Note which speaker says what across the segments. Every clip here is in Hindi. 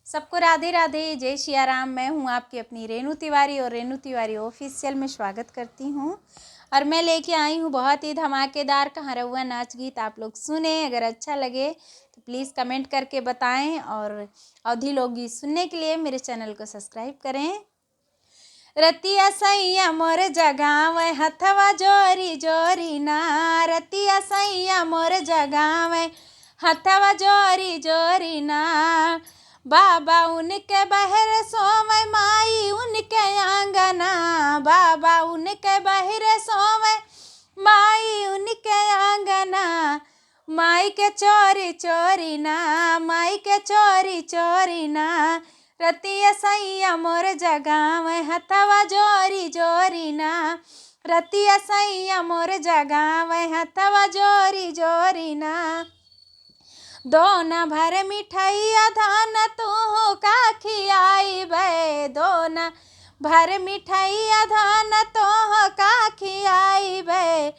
Speaker 1: सबको राधे राधे, जय सिया राम। मैं हूँ आपकी अपनी रेणु तिवारी और रेणु तिवारी ऑफिशियल में स्वागत करती हूँ। और मैं लेके आई हूँ बहुत ही धमाकेदार कहाँ रहुआ नाच गीत। आप लोग सुने, अगर अच्छा लगे तो प्लीज़ कमेंट करके बताएं और अवधी लोकगीत सुनने के लिए मेरे चैनल को सब्सक्राइब करें। रतिया सैया मोर जगावे हथवा जोरी जोरी ना, रतिया सैया मोर जगावे हथवा जोरी जोरी ना। बाबा उनके बहर सोवे माई उनके आंगना, बाबा उनके बहर सोवे माई उनके आंगना। माई के चोरी चोरी ना, माई के चोरी चोरी ना। रतिया सैया मोर जगावे हथवा जोरी जोरी ना, रतिया सैया मोर जगावे हथवा जोरी जोरी ना। दोना भर मिठाइया धान तू का खियाइबे, दोना भर मिठाइया धान तो का खियाइबे।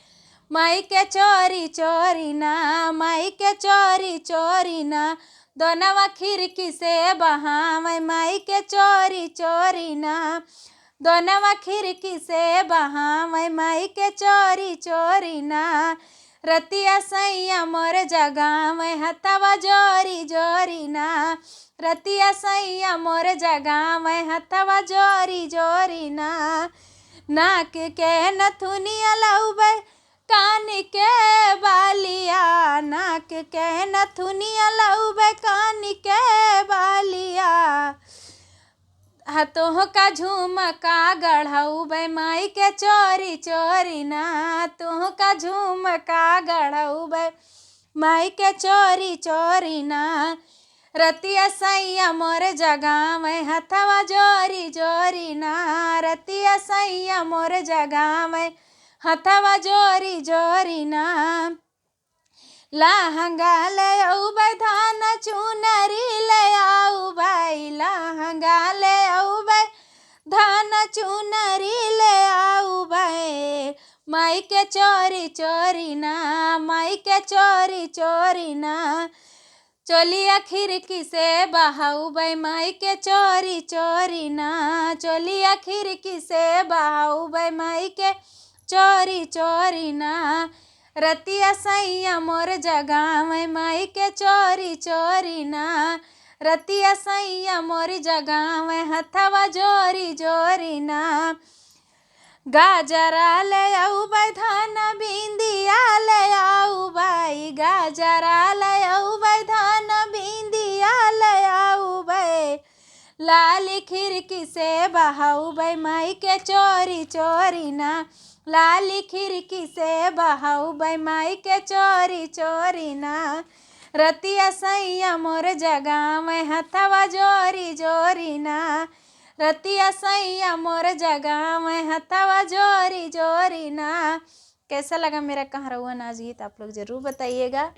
Speaker 1: माई के चोरी चोरी ना, माई के चोरी चोरी ना। दोनवा खिड़की से बहावे माई के चोरी चोरी ना, दोनवा खिड़की से बहावे माई के चोरी चोरी ना। रतिया सैया मोर जगावे हथवा जोरी जोरी ना, रतिया सैया मोर जगावे हथवा जोरी जोरी ना। नाक के नथुनिया लौबे कान के बालिया, नाक के नथुनिया लौबे कान के बालिया। हथों का झुमका गढ़ौबे माई के चोरी चोरी ना, तुह का झुमका गढ़ौबे माई के चोरी चोरी ना। रतिया सैया मोर जगावे हथवा जोरी जोरी ना, रतिया सैया मोर जगावे हथवा जोरी जोरी ना। लहंगा ले औबे धान चुनरी ले आउबे, लहंगा ले औबे धान चुनरी ले आउबे। माई के चोरी चोरी ना, माई के चोरी चोरी ना। चोलिया खिड़की से बहाउबे माई के चोरी चोरी ना, चोलिया खिड़की से बहाउबे माई के चोरी चोरी ना। रतिया सैया मोर जगावे माई के चोरी चोरी ना, रतिया सैया मोर जगावे हथवा जोरी जोरी ना। गाजरा ले आउबे धान बिंदिया ले आउबे, गाजरा ले आउबे धान बिंदिया ले आउबे। लाली खिड़की से बहाउबे माई के चोरी चोरी ना, लाली खिड़की से बहाउबे माई के चोरी चोरी ना। रतिया सैया मोर जगावे हथवा जोरी जोरी ना, रतिया सैया मोर जगावे हथवा जोरी जोरी ना। कैसा लगा मेरा कहाँ रहुआ नाच गीत आप लोग ज़रूर बताइएगा।